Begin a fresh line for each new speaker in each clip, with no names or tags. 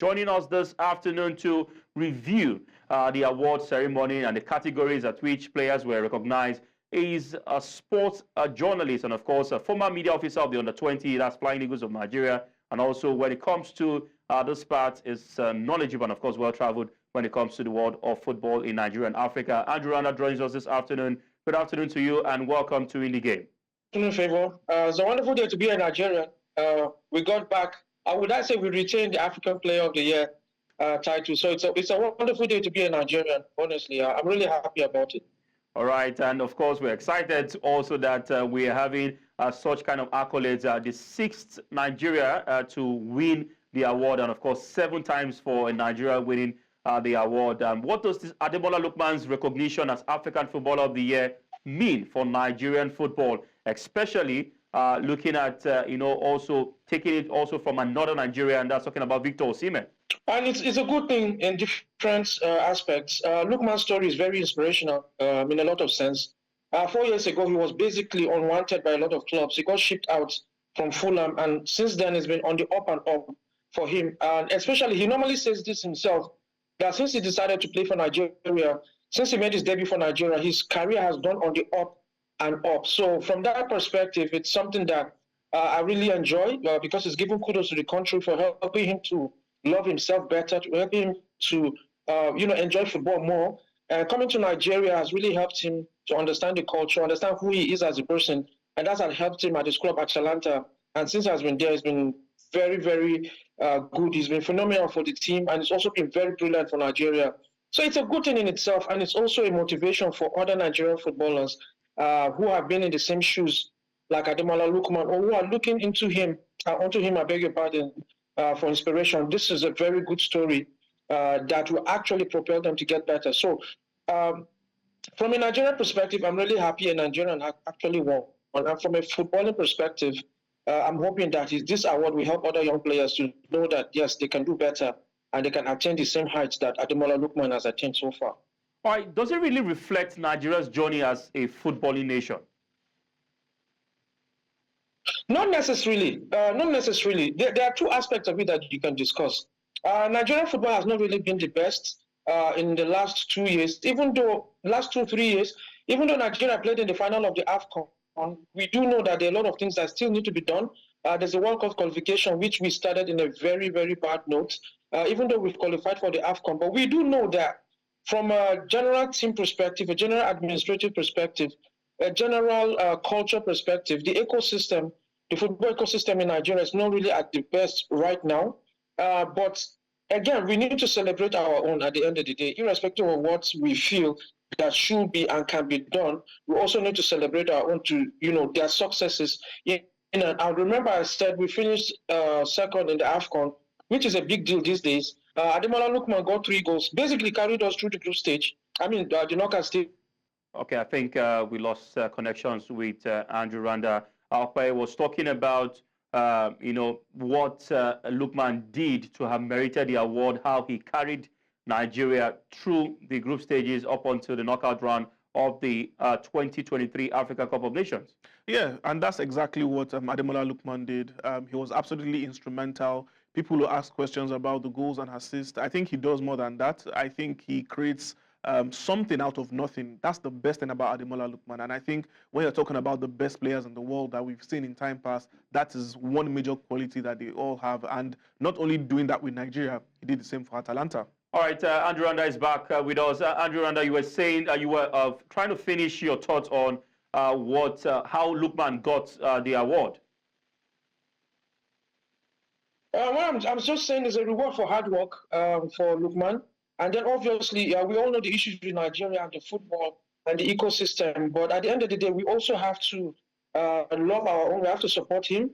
joining us this afternoon to review the award ceremony and the categories at which players were recognized is a sports journalist and, of course, a former media officer of the Under-20, that's Flying Eagles of Nigeria. And also, when it comes to this part, is knowledgeable and, of course, well-traveled when it comes to the world of football in Nigeria and Africa. Andrew Randa joins us this afternoon. Good afternoon to you and welcome to In the Game.
Good afternoon, Favor. It's a wonderful day to be a Nigerian. We got back. Would I say we retained the African Player of the Year title? So it's a wonderful day to be a Nigerian. Honestly, I'm really happy about it.
All right, and of course we're excited also that we are having such kind of accolades. The 6th Nigeria to win the award, and of course 7 times for Nigeria winning the award. What does this Ademola Lookman's recognition as African Footballer of the Year mean for Nigerian football, especially looking at also taking it also from another Nigerian, and that's talking about Victor Osimhen?
And it's a good thing in different aspects. Lookman's story is very inspirational in a lot of sense. 4 years ago, he was basically unwanted by a lot of clubs. He got shipped out from Fulham, and since then, it's been on the up and up for him. And especially, he normally says this himself, that since he decided to play for Nigeria, since he made his debut for Nigeria, his career has gone on the up and up. So from that perspective, it's something that I really enjoy because it's giving kudos to the country for helping him to love himself better, to help him to enjoy football more. Coming to Nigeria has really helped him to understand the culture, understand who he is as a person, and that has helped him at his club Atalanta. And since he has been there, he's been very, very good. He's been phenomenal for the team, and it's also been very brilliant for Nigeria. So it's a good thing in itself, and it's also a motivation for other Nigerian footballers who have been in the same shoes like Ademola Lookman, or who are looking into him, I beg your pardon, for inspiration. This is a very good story that will actually propel them to get better. So from a Nigerian perspective, I'm really happy a Nigerian actually won. And from a footballing perspective, I'm hoping that this award will help other young players to know that, yes, they can do better and they can attain the same heights that Ademola Lookman has attained so far.
All right, does it really reflect Nigeria's journey as a footballing nation?
Not necessarily. Not necessarily. There are 2 aspects of it that you can discuss. Nigerian football has not really been the best in the last 2 years, even though last 2-3 years, even though Nigeria played in the final of the AFCON, we do know that there are a lot of things that still need to be done. There's a World Cup qualification, which we started in a very, very bad note, even though we've qualified for the AFCON. But we do know that from a general team perspective, a general administrative perspective, a general culture perspective, the ecosystem, the football ecosystem in Nigeria is not really at the best right now. But again, we need to celebrate our own at the end of the day, irrespective of what we feel that should be and can be done. We also need to celebrate our own their successes. I remember I said we finished second in the AFCON, which is a big deal these days. Ademola Lookman got 3 goals, basically carried us through the group stage. The knockout stage.
Okay, I think we lost connections with Andrew Randa. I was talking about what Lookman did to have merited the award, how he carried Nigeria through the group stages up until the knockout round of the 2023 Africa Cup of Nations.
Yeah, and that's exactly what Ademola Lookman did. He was absolutely instrumental. People who ask questions about the goals and assists, I think he does more than that. I think he creates something out of nothing. That's the best thing about Ademola Lookman. And I think when you're talking about the best players in the world that we've seen in time past, that is one major quality that they all have. And not only doing that with Nigeria, he did the same for Atalanta.
All right, Andrew Randa is back with us. Andrew Randa, you were saying you were trying to finish your thoughts on how Lookman got the award.
What I'm just saying is a reward for hard work for Lookman. And then obviously, we all know the issues with Nigeria and the football and the ecosystem. But at the end of the day, we also have to love our own. We have to support him.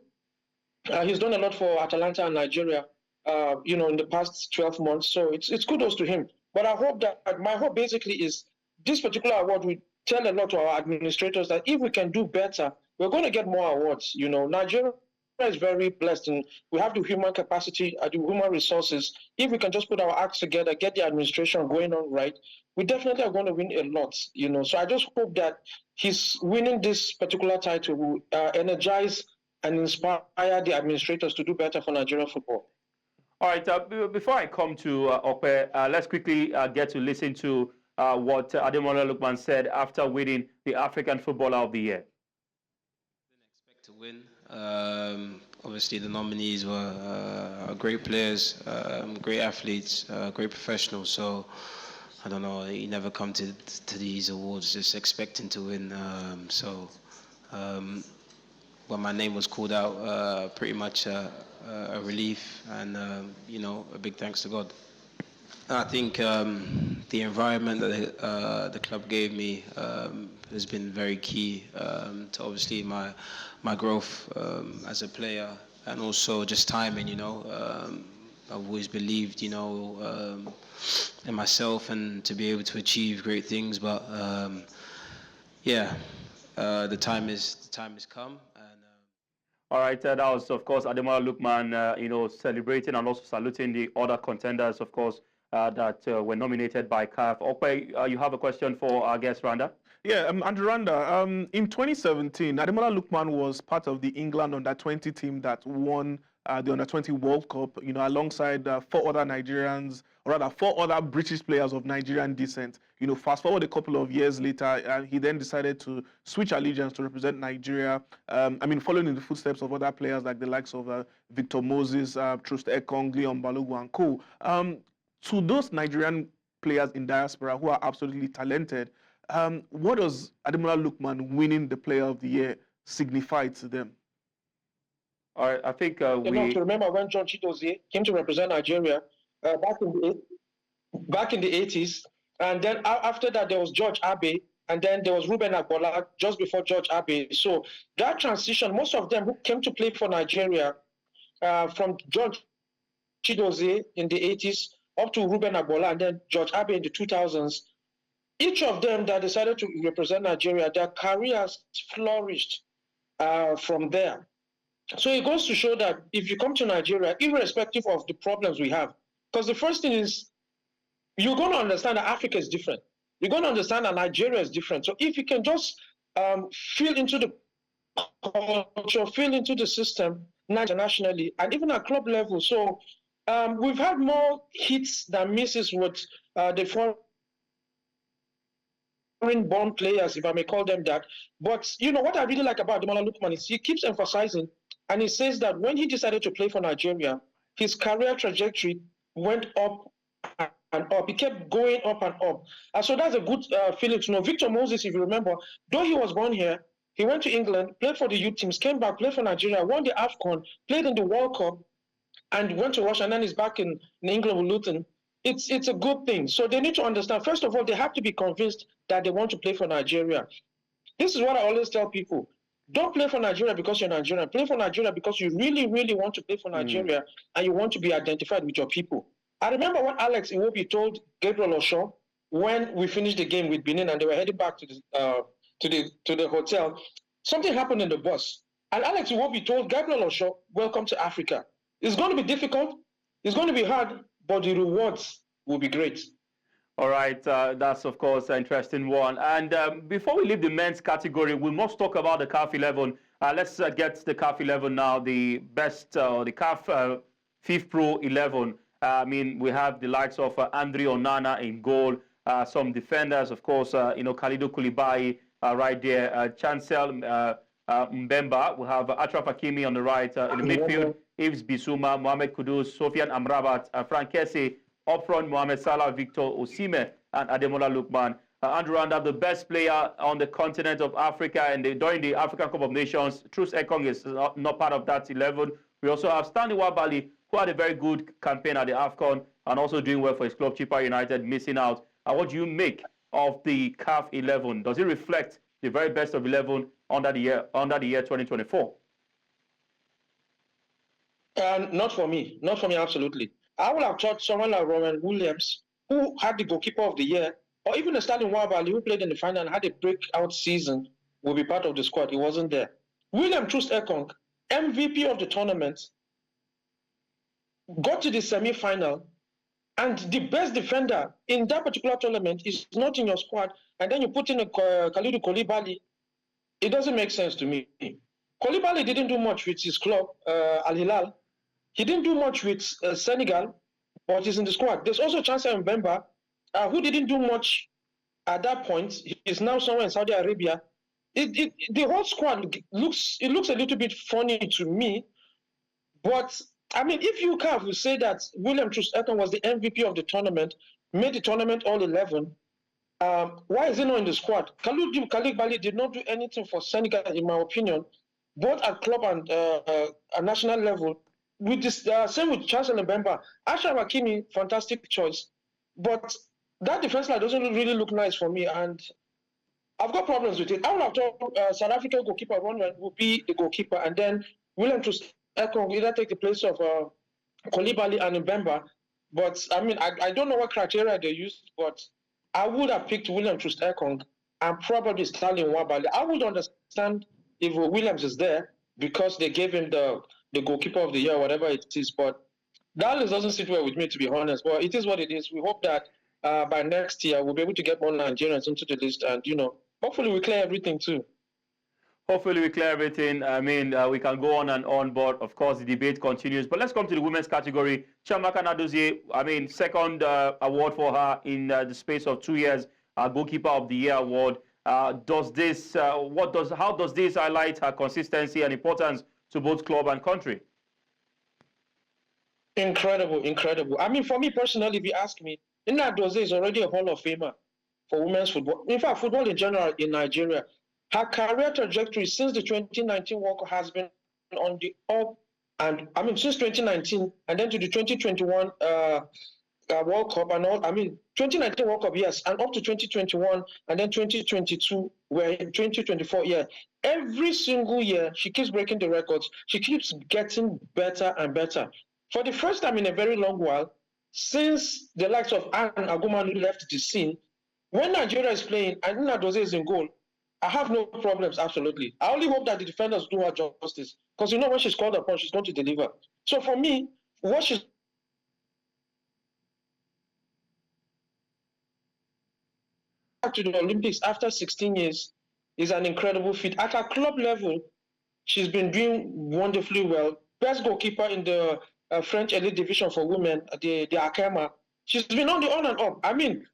He's done a lot for Atalanta and Nigeria, in the past 12 months. So it's kudos to him. But I hope that my hope basically is this particular award will tell a lot to our administrators that if we can do better, we're going to get more awards. Nigeria is very blessed, and we have the human capacity, the human resources. If we can just put our acts together, get the administration going on right, we definitely are going to win a lot. So I just hope that his winning this particular title will energize and inspire the administrators to do better for Nigerian football.
All right, before I come to Okpe, let's quickly get to listen to what Ademola Lookman said after winning the African Footballer of the Year.
Didn't expect to win. Obviously, the nominees were great players, great athletes, great professionals. So, I don't know, you never come to these awards just expecting to win. When my name was called out, pretty much a relief and, a big thanks to God. I think the environment that the club gave me has been very key to obviously my growth as a player, and also just timing. I've always believed, in myself and to be able to achieve great things. But the time has come.
All right, that was, of course, Ademola Lookman, celebrating and also saluting the other contenders, of course, that were nominated by CAF. Okpe, you have a question for our guest, Randa?
Yeah, Andrew Randa, in 2017, Ademola Lookman was part of the England under-20 team that won the under-20 World Cup, alongside four other British players of Nigerian descent. Fast forward a couple of years later, he then decided to switch allegiance to represent Nigeria. Following in the footsteps of other players like the likes of Victor Moses, Trust Ekong, Leon Balogun, and co. To those Nigerian players in diaspora who are absolutely talented, what does Ademola Lookman winning the Player of the Year signify to them?
All right, I think
to remember when John Chidozie came to represent Nigeria back in the 80s, and then after that there was George Abe, and then there was Ruben Agbola just before George Abe. So that transition, most of them who came to play for Nigeria, from John Chidozie in the 80s up to Ruben Agbola and then George Abe in the 2000s, each of them that decided to represent Nigeria, their careers flourished from there. So it goes to show that if you come to Nigeria, irrespective of the problems we have, because the first thing is, you're going to understand that Africa is different. You're going to understand that Nigeria is different. So if you can just feel into the culture, feel into the system internationally, and even at club level. So we've had more hits than misses with the foreign-born players, if I may call them that. But, what I really like about Ademola Lookman is he keeps emphasizing, and he says that when he decided to play for Nigeria, his career trajectory went up and up. He kept going up and up. And so that's a good feeling to know. Victor Moses, if you remember, though he was born here, he went to England, played for the youth teams, came back, played for Nigeria, won the AFCON, played in the World Cup, and went to Russia, and then he's back in England with Luton. It's a good thing. So they need to understand, first of all, they have to be convinced that they want to play for Nigeria. This is what I always tell people. Don't play for Nigeria because you're Nigerian. Play for Nigeria because you really, really want to play for Nigeria and you want to be identified with your people. I remember when Alex Iwobi told Gabriel Osho when we finished the game with Benin and they were heading back to the hotel, something happened in the bus. And Alex Iwobi told Gabriel Osho, welcome to Africa. It's going to be difficult. It's going to be hard, but the rewards will be great.
All right, that's, of course, an interesting one. And before we leave the men's category, we must talk about the CAF 11. Let's get the CAF 11 now, the best, the CAF Fifth Pro 11. We have the likes of Andre Onana in goal, some defenders, of course, Khalidou Koulibaly right there, Chancel Mbemba. We have Achraf Hakimi on the right, in the midfield, Yves Bissouma, Mohamed Kudus, Sofiane Amrabat, Frank Kessie. Up front, Mohamed Salah, Victor Osimhen, and Ademola Lookman. Andrew Randa, the best player on the continent of Africa and during the African Cup of Nations. Trust Ekong is not part of that 11. We also have Stanley Wabali, who had a very good campaign at the AFCON and also doing well for his club, Chippa United, missing out. What do you make of the CAF 11? Does it reflect the very best of 11 under the year 2024?
Not for me, absolutely. I would have thought someone like Rowan Williams, who had the Goalkeeper of the Year, or even a Stanley Wabali, who played in the final and had a breakout season, will be part of the squad. He wasn't there. William Troost Ekong, MVP of the tournament, got to the semi-final, and the best defender in that particular tournament is not in your squad, and then you put in a Khalidou Koulibaly. It doesn't make sense to me. Koulibaly didn't do much with his club, Al Hilal, He didn't do much with Senegal, but he's in the squad. There's also Chancellor Mbemba, who didn't do much at that point. He's now somewhere in Saudi Arabia. The whole squad looks a little bit funny to me. But I mean, if you can say that William Troost-Ekong was the MVP of the tournament, made the tournament all 11, why is he not in the squad? Kalidou Koulibaly did not do anything for Senegal, in my opinion, both at club and national level. With this, same with Chancellor Mbemba. Achraf Hakimi, fantastic choice, but that defense line doesn't really look nice for me, and I've got problems with it. I would have thought South African goalkeeper would be the goalkeeper, and then William Troost-Ekong will either take the place of Koulibaly and Mbemba. But I mean, I don't know what criteria they used, but I would have picked William Troost-Ekong and probably Stanley Nwabali. I would understand if Williams is there because they gave him the goalkeeper of the year, whatever it is. But that list doesn't sit well with me, to be honest. But it is what it is. We hope that by next year we'll be able to get more Nigerians into the list, and hopefully we clear everything too.
Hopefully we clear everything. I mean, we can go on and on, but of course the debate continues. But let's come to the women's category. Chiamaka Nnadozie, I mean, second award for her in the space of 2 years, Goalkeeper of the Year award. How does this highlight her consistency and importance to both club and country?
Incredible. I mean, for me personally, if you ask me, Nnadozie is already a Hall of Famer for women's football. In fact, football in general in Nigeria. Her career trajectory since the 2019 World Cup has been on the up, and I mean since 2019 and then to the 2021 World Cup and all. I mean 2019 World Cup, yes, and up to 2021 and then 2022, we're in 2024. Yeah, every single year she keeps breaking the records. She keeps getting better and better. For the first time in a very long while, since the likes of Anne Agumanu left the scene, when Nigeria is playing and Nnadozie is in goal, I have no problems, absolutely. I only hope that the defenders do her justice, because when she's called upon, she's going to deliver. So for me, what she's back to the Olympics after 16 years is an incredible feat. At her club level, she's been doing wonderfully well. Best goalkeeper in the French elite division for women, the Akema. She's been on and up. I mean,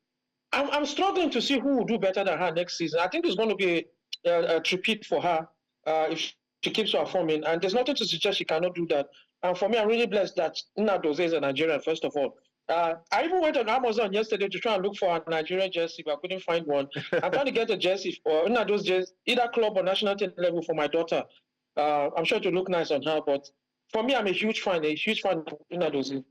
I'm struggling to see who will do better than her next season. I think it's going to be a repeat for her if she keeps performing. And there's nothing to suggest she cannot do that. And for me, I'm really blessed that Nnadozie is a Nigerian, first of all. I even went on Amazon yesterday to try and look for a Nigerian jersey, but I couldn't find one. I'm trying to get a jersey for Nnadozie jersey, either club or national team level for my daughter. I'm sure it will look nice on her. But for me, I'm a huge fan of Nnadozie.